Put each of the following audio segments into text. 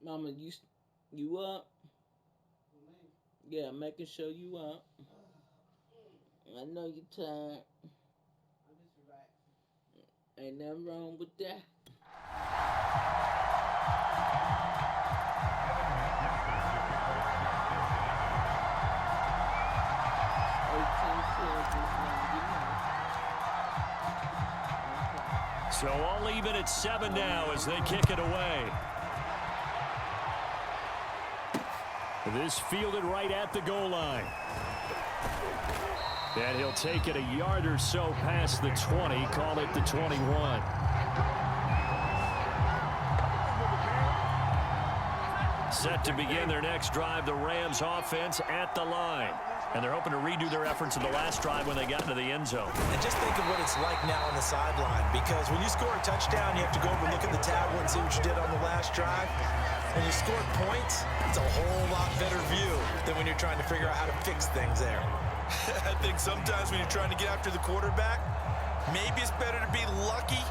Mama, you up? Yeah, making sure you up. I know you tired. Ain't nothing wrong with that. So all even at 7 now as they kick it away. This fielded right at the goal line. And he'll take it a yard or so past the 20, call it the 21. Set to begin their next drive, the Rams offense at the line. And they're hoping to redo their efforts in the last drive when they got into the end zone. And just think of what it's like now on the sideline, because when you score a touchdown, you have to go over and look at the tablet and see what you did on the last drive. When you score points, it's a whole lot better view than when you're trying to figure out how to fix things there. I think sometimes when you're trying to get after the quarterback, maybe it's better to be lucky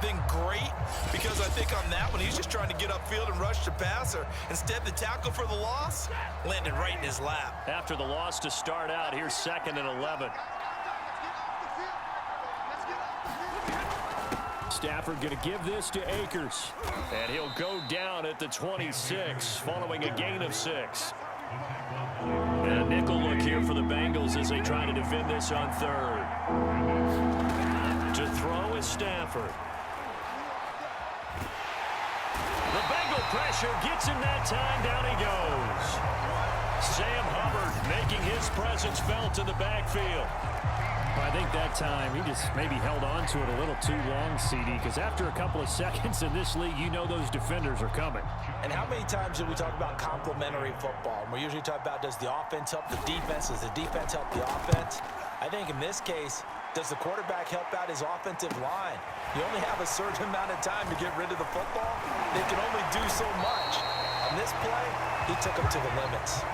than great, because I think on that one, he's just trying to get upfield and rush the passer. Instead, the tackle for the loss landed right in his lap. After the loss to start out, here's 2nd and 11. Stafford going to give this to Akers. And he'll go down at the 26, following a gain of 6. And a nickel look here for the Bengals as they try to defend this on 3rd. To throw is Stafford. The Bengal pressure gets him that time. Down he goes. Sam Hubbard making his presence felt in the backfield. I think that time he just maybe held on to it a little too long, CD, because after a couple of seconds in this league, you know those defenders are coming. And how many times do we talk about complementary football? And we usually talk about, does the offense help the defense? Does the defense help the offense? I think in this case, does the quarterback help out his offensive line? You only have a certain amount of time to get rid of the football. They can only do so much. On this play, he took them to the limits.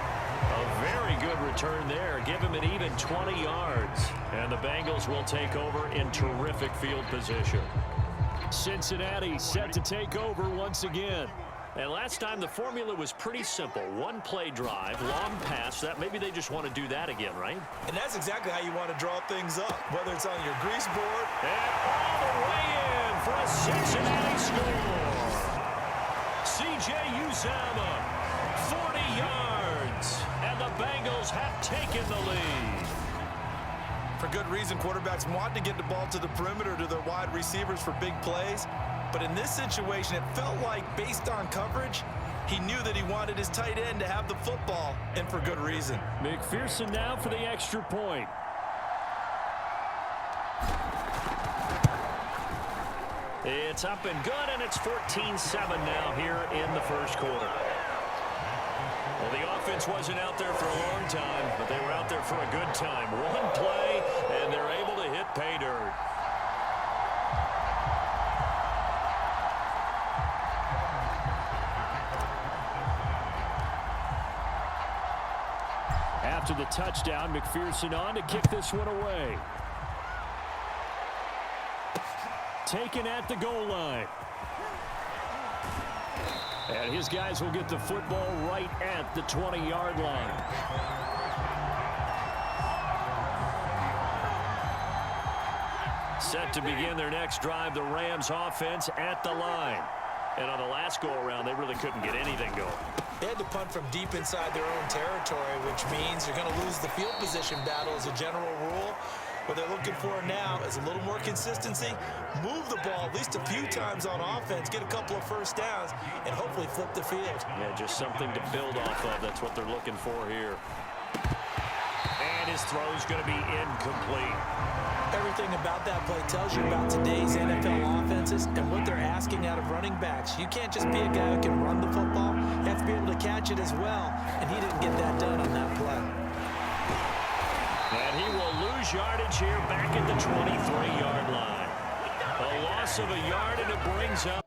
A very good return there. Give him an even 20 yards. And the Bengals will take over in terrific field position. Cincinnati set to take over once again. And last time the formula was pretty simple. One play drive, long pass. That maybe they just want to do that again, right? And that's exactly how you want to draw things up, whether it's on your grease board. And all the way in for a Cincinnati score. C.J. Uzama, 40 yards. And the Bengals have taken the lead. For good reason, quarterbacks want to get the ball to the perimeter to their wide receivers for big plays. But in this situation, it felt like, based on coverage, he knew that he wanted his tight end to have the football, and for good reason. McPherson now for the extra point. It's up and good, and it's 14-7 now here in the first quarter. Well, the offense wasn't out there for a long time, but they were out there for a good time. One play, and they're able to hit pay dirt. After the touchdown, McPherson on to kick this one away. Taken at the goal line. And his guys will get the football right at the 20-yard line. Set to begin their next drive, the Rams offense at the line. And on the last go-around, they really couldn't get anything going. They had to punt from deep inside their own territory, which means you're going to lose the field position battle as a general rule. What they're looking for now is a little more consistency, move the ball at least a few times on offense, get a couple of first downs, and hopefully flip the field. Yeah, just something to build off of. That's what they're looking for here. And his throw's going to be incomplete. Everything about that play tells you about today's NFL offenses and what they're asking out of running backs. You can't just be a guy who can run the football. You have to be able to catch it as well, and he didn't get that done on that play. And he will lose yardage here back at the 23-yard line. A loss of a yard, and it brings up.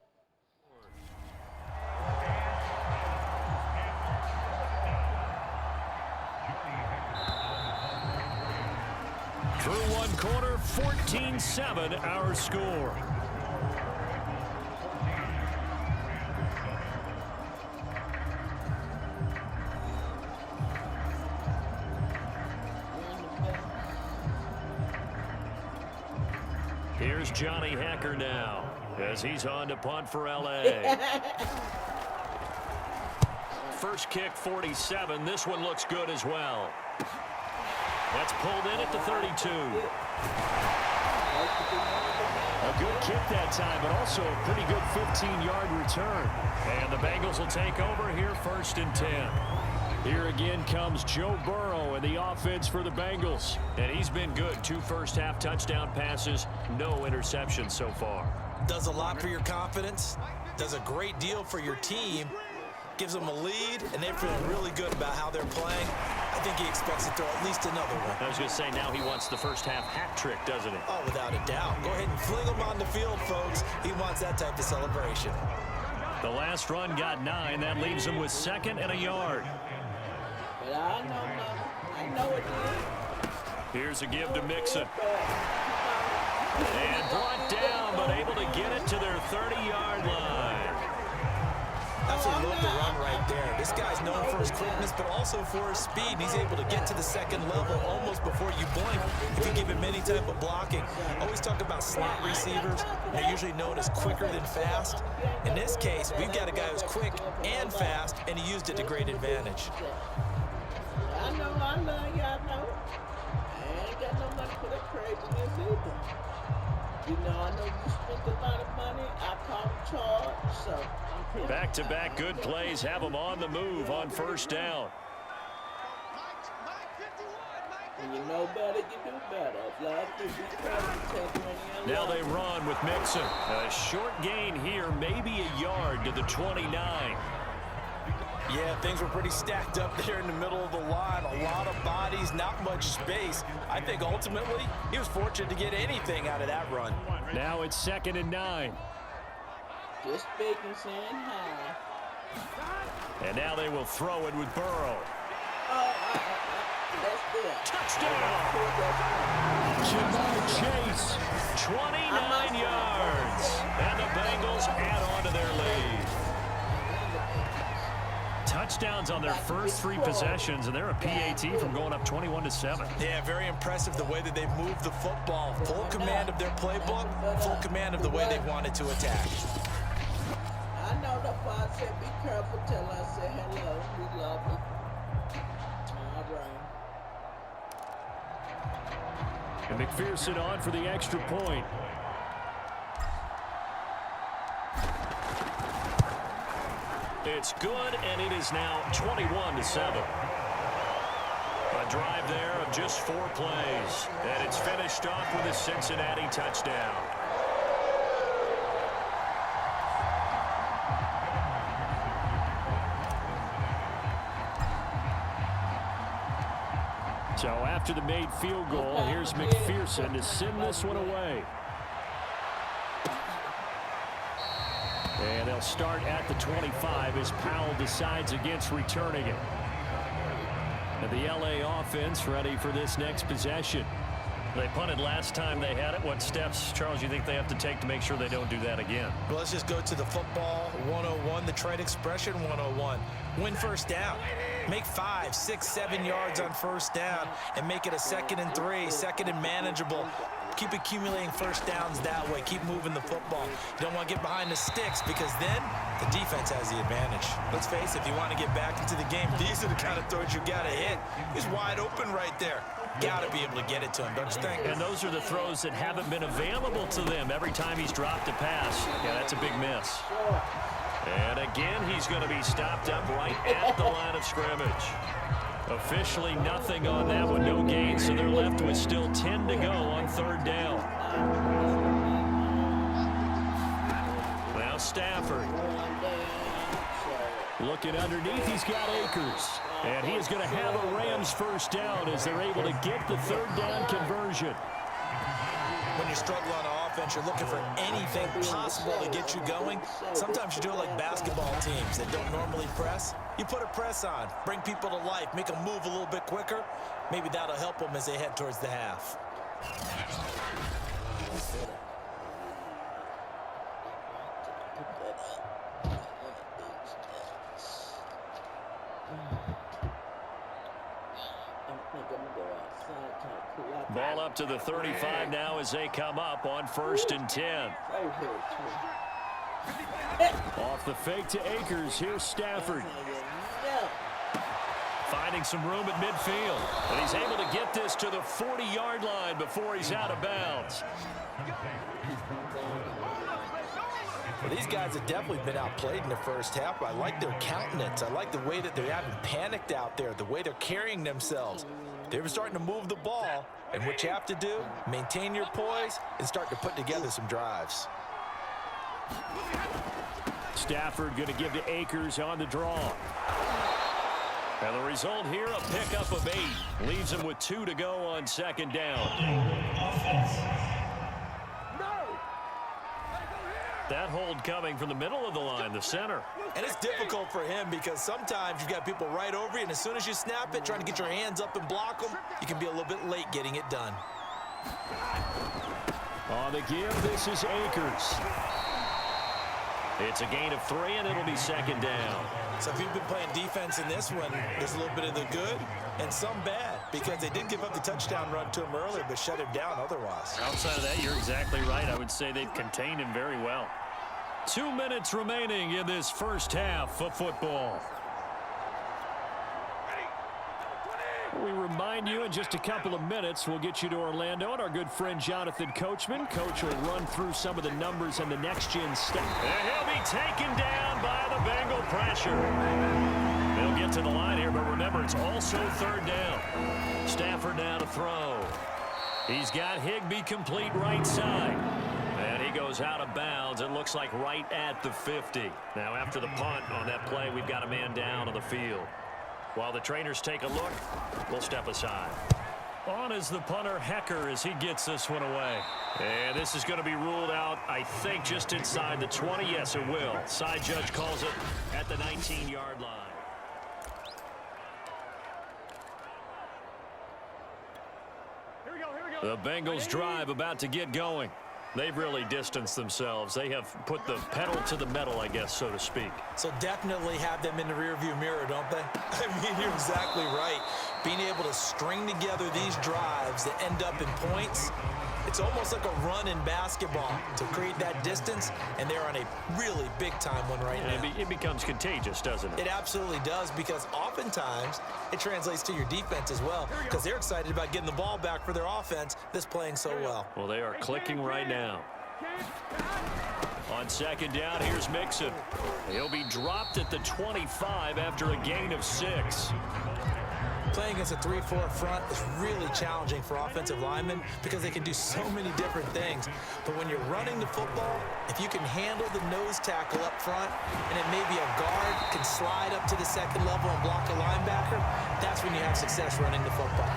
Through one quarter, 14-7 our score. Here's Johnny Hacker now as he's on to punt for L.A. First kick, 47. This one looks good as well. That's pulled in at the 32. A good kick that time, but also a pretty good 15-yard return. And the Bengals will take over here, 1st and 10. Here again comes Joe Burrow and the offense for the Bengals. And he's been good. 2 first-half touchdown passes, no interceptions so far. Does a lot for your confidence. Does a great deal for your team. Gives them a lead, and they're feeling really good about how they're playing. I think he expects to throw at least another one. I was going to say, now he wants the first-half hat trick, doesn't he? Oh, without a doubt. Go ahead and fling him on the field, folks. He wants that type of celebration. The last run got 9. That leaves him with 2nd and a yard. But I know it is. Here's a give to Mixon. And brought down, but able to get it to their 30-yard line. Absolutely love the run right there. This guy's known for his quickness, but also for his speed. And he's able to get to the 2nd level almost before you blink if you give him any type of blocking. Always talk about slot receivers. They're usually known as quicker than fast. In this case, we've got a guy who's quick and fast, and he used it to great advantage. I know, y'all know. I ain't got no money for that craziness either. You know, I know you spent a lot of money. I caught a charge, so I'm pretty Back-to-back good plays have them on the move on 1st down. When you know better, you do better. Last year, we tried to take money. Now they run with Mixon. A short gain here, maybe a yard to the 29. Yeah, things were pretty stacked up there in the middle of the line. A lot of bodies, not much space. I think ultimately he was fortunate to get anything out of that run. Now it's 2nd and 9. Just speaking, saying hi. And now they will throw it with Burrow. That's good. Touchdown! Jamar Chase, 29 yards. And the Bengals add on to their lead. Touchdowns on their first 3 possessions, and they're a PAT from going up 21-7. Yeah, very impressive the way that they've moved the football. Full command of their playbook, full command of the way they wanted to attack. I know the father said be careful till I say hello. We love you. All right. And McPherson on for the extra point. It's good, and it is now 21-7. A drive there of just 4 plays, and it's finished off with a Cincinnati touchdown. So after the made field goal, here's McPherson to send this one away. And they'll start at the 25 as Powell decides against returning it. And the LA offense ready for this next possession. They punted last time they had it. What steps, Charles, you think they have to take to make sure they don't do that again? Well, let's just go to the football 101, the trade expression 101. Win 1st down. Make 5, 6, 7 yards on 1st down and make it a 2nd and 3, 2nd and manageable. Keep accumulating 1st downs that way. Keep moving the football. You don't want to get behind the sticks because then the defense has the advantage. Let's face it, if you want to get back into the game, these are the kind of throws you got to hit. He's wide open right there. Got to be able to get it to him, don't you think? And those are the throws that haven't been available to them every time he's dropped a pass. Yeah, that's a big miss. And again, he's going to be stopped up right at the line of scrimmage. Officially nothing on that one, no gain, so they're left with still 10 to go on 3rd down. Now Stafford. Looking underneath, he's got Akers. And he is going to have a Rams 1st down as they're able to get the 3rd down conversion. When you struggle on offense, you're looking for anything possible to get you going. Sometimes you do it like basketball teams that don't normally press. You put a press on, bring people to life, make them move a little bit quicker. Maybe that'll help them as they head towards the half. I think I'm gonna go outside Ball up to the 35 now as they come up on 1st and 10. Off the fake to Akers. Here's Stafford. Finding some room at midfield. And he's able to get this to the 40-yard line before he's out of bounds. Well, these guys have definitely been outplayed in the first half. I like their countenance. I like the way that they haven't panicked out there, the way they're carrying themselves. They're starting to move the ball, and what you have to do, maintain your poise and start to put together some drives. Stafford going to give to Akers on the draw. And the result here, a pickup of 8. Leaves him with 2 to go on 2nd down. That hold coming from the middle of the line, the center. And it's difficult for him because sometimes you've got people right over you, and as soon as you snap it, trying to get your hands up and block them, you can be a little bit late getting it done. On the give, this is Akers. It's a gain of 3, and it'll be 2nd down. So if you've been playing defense in this one, there's a little bit of the good and some bad, because they did give up the touchdown run to him earlier, but shut him down otherwise. Outside of that, you're exactly right. I would say they've contained him very well. 2 minutes remaining in this first half of football. We remind you in just a couple of minutes, we'll get you to Orlando and our good friend Jonathan Coachman. Coach will run through some of the numbers and the next-gen stuff. And he'll be taken down by the Bengal pressure. They'll get to the line here, but remember, it's also 3rd down. Stafford now to throw. He's got Higbee complete right side. And he goes out of bounds. It looks like right at the 50. Now, after the punt on that play, we've got a man down on the field. While the trainers take a look, we'll step aside. On is the punter, Hecker, as he gets this one away. And this is going to be ruled out, I think, just inside the 20. Yes, it will. Side judge calls it at the 19-yard line. The Bengals drive about to get going. They've really distanced themselves. They have put the pedal to the metal, I guess, so to speak. So definitely have them in the rearview mirror, don't they? I mean, you're exactly right. Being able to string together these drives that end up in points, it's almost like a run in basketball to create that distance, and they're on a really big-time one right now. It becomes contagious, doesn't it? It absolutely does, because oftentimes it translates to your defense as well, because they're excited about getting the ball back for their offense that's playing so well. Well, they are clicking right now. On 2nd down, here's Mixon. He'll be dropped at the 25 after a gain of 6. Playing against a 3-4 front is really challenging for offensive linemen because they can do so many different things. But when you're running the football, if you can handle the nose tackle up front, and then maybe a guard can slide up to the 2nd level and block a linebacker, that's when you have success running the football.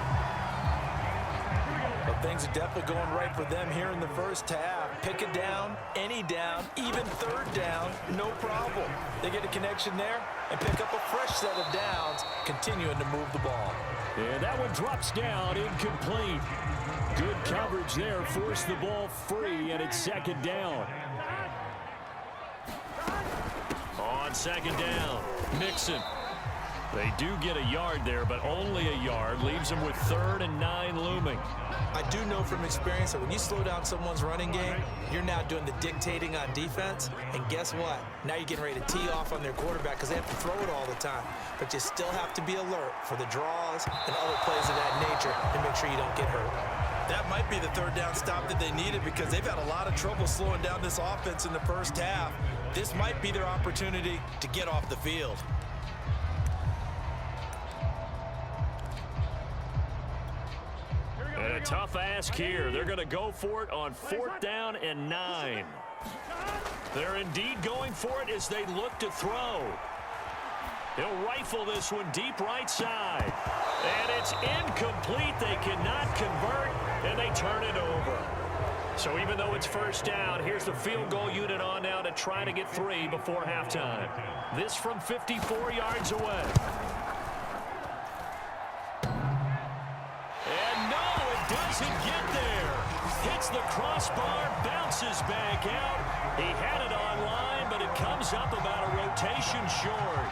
But things are definitely going right for them here in the first half. Pick it down, any down, even 3rd down, no problem. They get a connection there and pick up a fresh set of downs, continuing to move the ball. And that one drops down, incomplete. Good coverage there, forced the ball free, and it's 2nd down. On 2nd down, Mixon. They do get a yard there, but only a yard. Leaves them with 3rd and 9 looming. I do know from experience that when you slow down someone's running game, you're now doing the dictating on defense. And guess what? Now you're getting ready to tee off on their quarterback because they have to throw it all the time. But you still have to be alert for the draws and other plays of that nature to make sure you don't get hurt. That might be the 3rd down stop that they needed because they've had a lot of trouble slowing down this offense in the first half. This might be their opportunity to get off the field. And a tough ask here. They're going to go for it on 4th down and 9. They're indeed going for it as they look to throw. He'll rifle this one deep right side. And it's incomplete. They cannot convert, and they turn it over. So even though it's 1st down, here's the field goal unit on now to try to get 3 before halftime. This from 54 yards away. Doesn't get there. Hits the crossbar, bounces back out. He had it on line, but it comes up about a rotation short.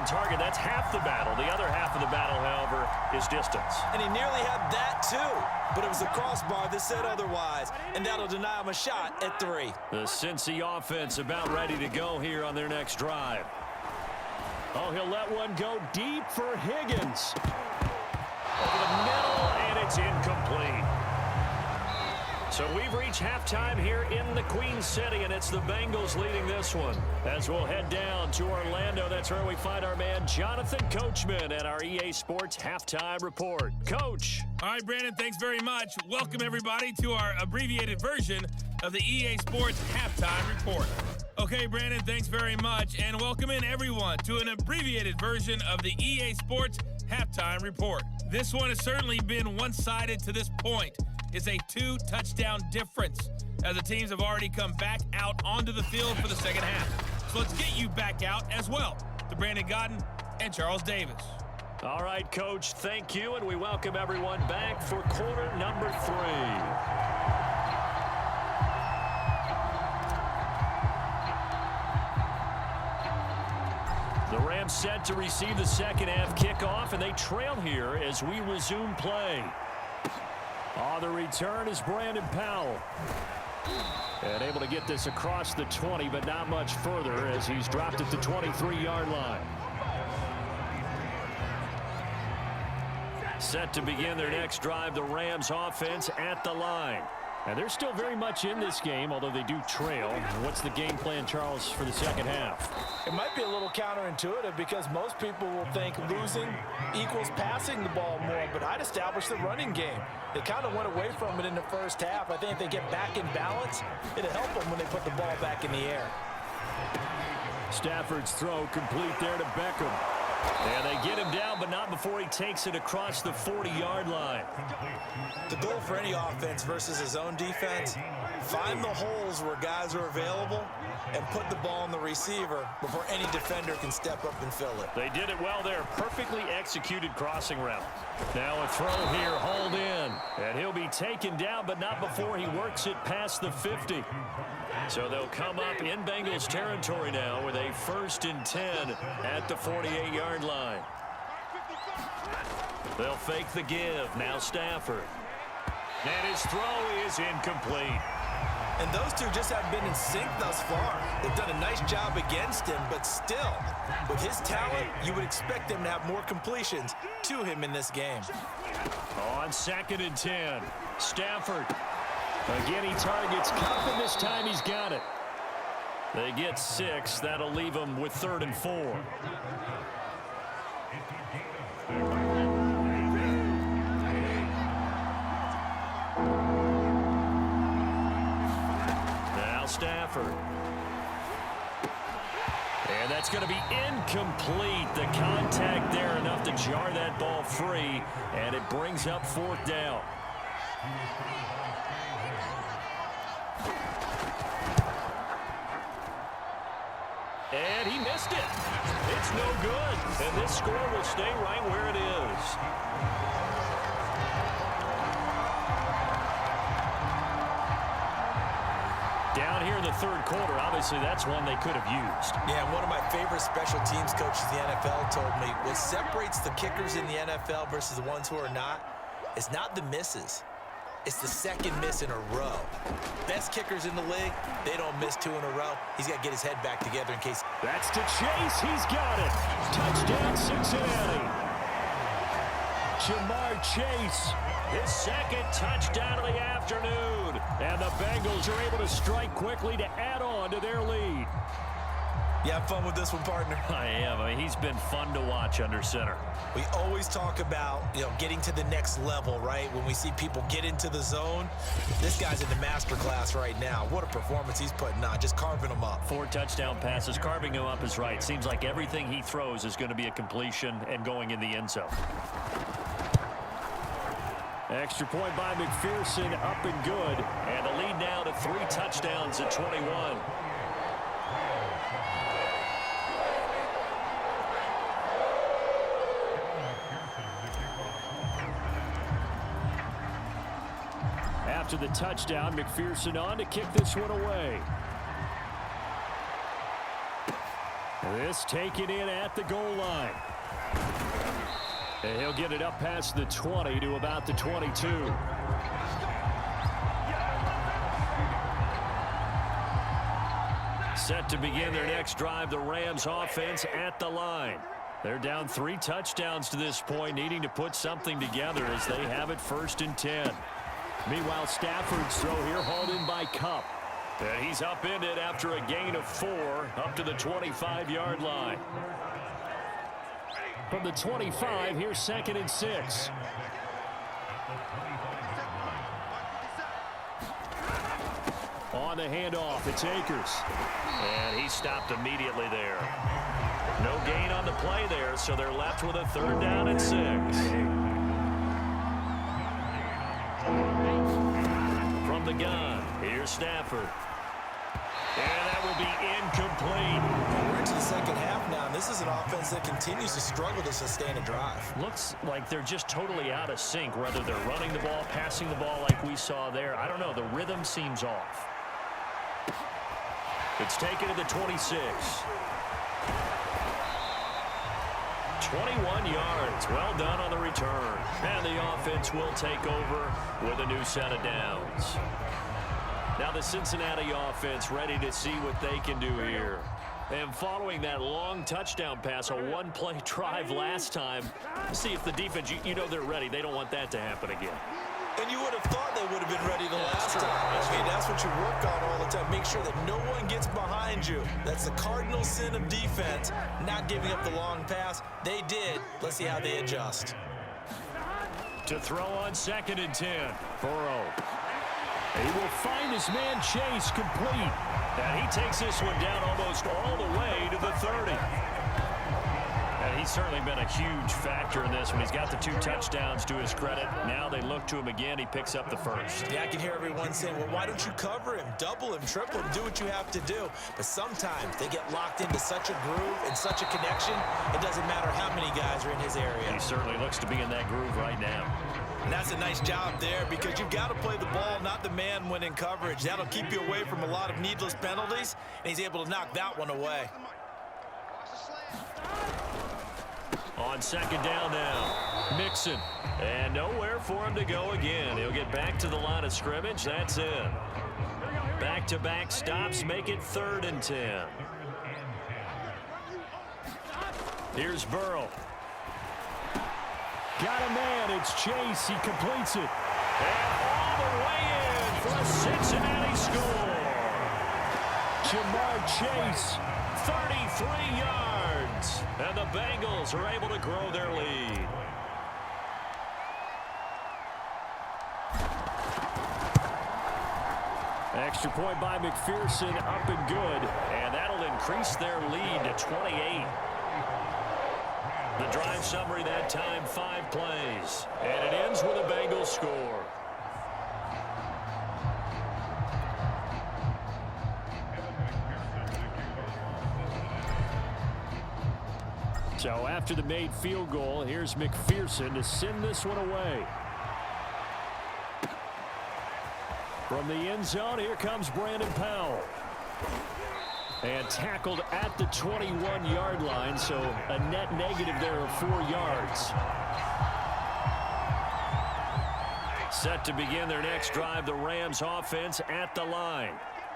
on target. That's half the battle. The other half of the battle, however, is distance. And he nearly had that, too. But it was the crossbar that said otherwise, and that'll deny him a shot at 3. The Cincy offense about ready to go here on their next drive. Oh, he'll let one go deep for Higgins. Over the middle, and it's incomplete. So we've reached halftime here in the Queen City, and it's the Bengals leading this one. As we'll head down to Orlando, that's where we find our man Jonathan Coachman at our EA Sports Halftime Report. Coach. All right, Brandon, thanks very much. Welcome, everybody, to our abbreviated version of the EA Sports Halftime Report. Okay, Brandon, thanks very much, and welcome in, everyone, to an abbreviated version of the EA Sports Halftime Report. This one has certainly been one-sided to this point. It's a 2-touchdown difference as the teams have already come back out onto the field for the second half. So let's get you back out as well to Brandon Godden and Charles Davis. All right, Coach, thank you, and we welcome everyone back for quarter number 3. The Rams set to receive the second half kickoff, and they trail here as we resume play. On the return is Brandon Powell. And able to get this across the 20, but not much further as he's dropped at the 23-yard line. Set to begin their next drive, the Rams offense at the line. And they're still very much in this game, although they do trail. What's the game plan, Charles, for the second half? It might be a little counterintuitive because most people will think losing equals passing the ball more, but I'd establish the running game. They kind of went away from it in the first half. I think if they get back in balance, it'll help them when they put the ball back in the air. Stafford's throw complete there to Beckham. And they get him down, but not before he takes it across the 40-yard line. The goal for any offense versus his own defense, find the holes where guys are available and put the ball on the receiver before any defender can step up and fill it. They did it well there. Perfectly executed crossing route. Now a throw here, hauled in. And he'll be taken down, but not before he works it past the 50. So they'll come up in Bengals territory now with a 1st and 10 at the 48-yard line. They'll fake the give. Now Stafford. And his throw is incomplete. And those two just haven't been in sync thus far. They've done a nice job against him, but still, with his talent, you would expect them to have more completions to him in this game. On 2nd and 10, Stafford. Again, he targets Cup, and this time he's got it. They get 6. That'll leave them with 3rd and 4. Now Stafford. And that's going to be incomplete. The contact there enough to jar that ball free, and it brings up 4th down. And he missed it. It's no good. And this score will stay right where it is. Down here in the 3rd quarter, obviously that's one they could have used. Yeah, one of my favorite special teams coaches in the NFL told me what separates the kickers in the NFL versus the ones who are not is not the misses. It's the 2nd miss in a row. Best kickers in the league, they don't miss 2 in a row. He's got to get his head back together in case. That's to Chase. He's got it. Touchdown, Cincinnati. Jamar Chase, his 2nd touchdown of the afternoon. And the Bengals are able to strike quickly to add on to their lead. You have fun with this one, partner? I am. I mean, he's been fun to watch under center. We always talk about, getting to the next level, right? When we see people get into the zone, this guy's in the master class right now. What a performance he's putting on, just carving them up. 4 touchdown passes. Carving him up is right. Seems like everything he throws is going to be a completion and going in the end zone. Extra point by McPherson, up and good. And the lead now to 3 touchdowns at 21. After the touchdown, McPherson on to kick this one away. This taken in at the goal line. And he'll get it up past the 20 to about the 22. Set to begin their next drive, the Rams offense at the line. They're down 3 touchdowns to this point, needing to put something together as they have it 1st and 10. Meanwhile, Stafford's throw here hauled in by Kupp. And he's upended after a gain of 4 up to the 25-yard line. From the 25, here's 2nd and 6. On the handoff, it's Akers. And he stopped immediately there. No gain on the play there, so they're left with a 3rd down and 6. From the gun, here's Stafford. And that will be incomplete. We're into the second half now, and this is an offense that continues to struggle to sustain a drive. Looks like they're just totally out of sync, whether they're running the ball, passing the ball like we saw there. I don't know. The rhythm seems off. It's taken to the 26. 21 yards. Well done on the return. And the offense will take over with a new set of downs. Now the Cincinnati offense ready to see what they can do here. And following that long touchdown pass, a one-play drive last time, see if the defense, you know they're ready. They don't want that to happen again. And you would have thought they would have been ready the last time. I mean, that's what you work on all the time. Make sure that no one gets behind you. That's the cardinal sin of defense, not giving up the long pass. They did. Let's see how they adjust. To throw on 2nd and 10. Burrow. He will find his man Chase complete. And he takes this one down almost all the way to the 30. And he's certainly been a huge factor in this one. He's got the 2 touchdowns to his credit. Now they look to him again. He picks up the 1st. Yeah, I can hear everyone saying, well, why don't you cover him, double him, triple him, do what you have to do. But sometimes they get locked into such a groove and such a connection, it doesn't matter how many guys are in his area. He certainly looks to be in that groove right now. And that's a nice job there because you've got to play the ball, not the man when in coverage. That'll keep you away from a lot of needless penalties, and he's able to knock that one away. On 2nd down now, Mixon. And nowhere for him to go again. He'll get back to the line of scrimmage. That's it. Back-to-back stops make it 3rd and 10. Here's Burrow. Got a man. It's Chase. He completes it. And all the way in for a Cincinnati score. Jamar Chase, 33 yards. And the Bengals are able to grow their lead. Extra point by McPherson, up and good. And that'll increase their lead to 28. The drive summary that time, 5 plays. And it ends with a Bengals score. So after the made field goal, here's McPherson to send this one away. From the end zone, here comes Brandon Powell. And tackled at the 21-yard line, so a net negative there of 4 yards. Set to begin their next drive, the Rams offense at the line.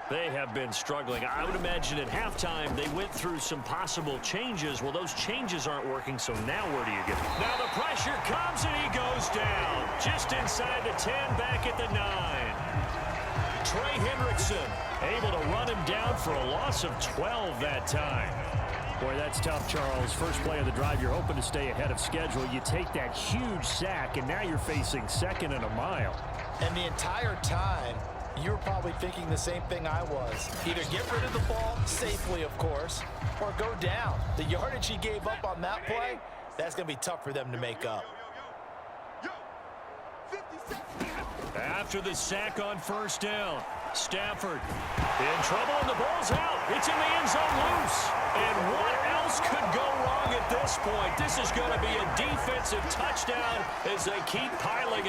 They have been struggling. I would imagine at halftime they went through some possible changes. Well, those changes aren't working, so now where do you get it? Now the pressure comes and he goes down. Just inside the 10, back at the 9. Trey Hendrickson able to run him down for a loss of 12 that time. Boy, that's tough, Charles. First play of the drive, you're hoping to stay ahead of schedule. You take that huge sack, and now you're facing 2nd and a mile. And the entire time, you're probably thinking the same thing I was. Either get rid of the ball, safely, of course, or go down. The yardage he gave up on that play, that's going to be tough for them to make up. After the sack on 1st down, Stafford in trouble and the ball's out. It's in the end zone loose. And what else could go wrong at this point? This is going to be a defensive touchdown as they keep piling it.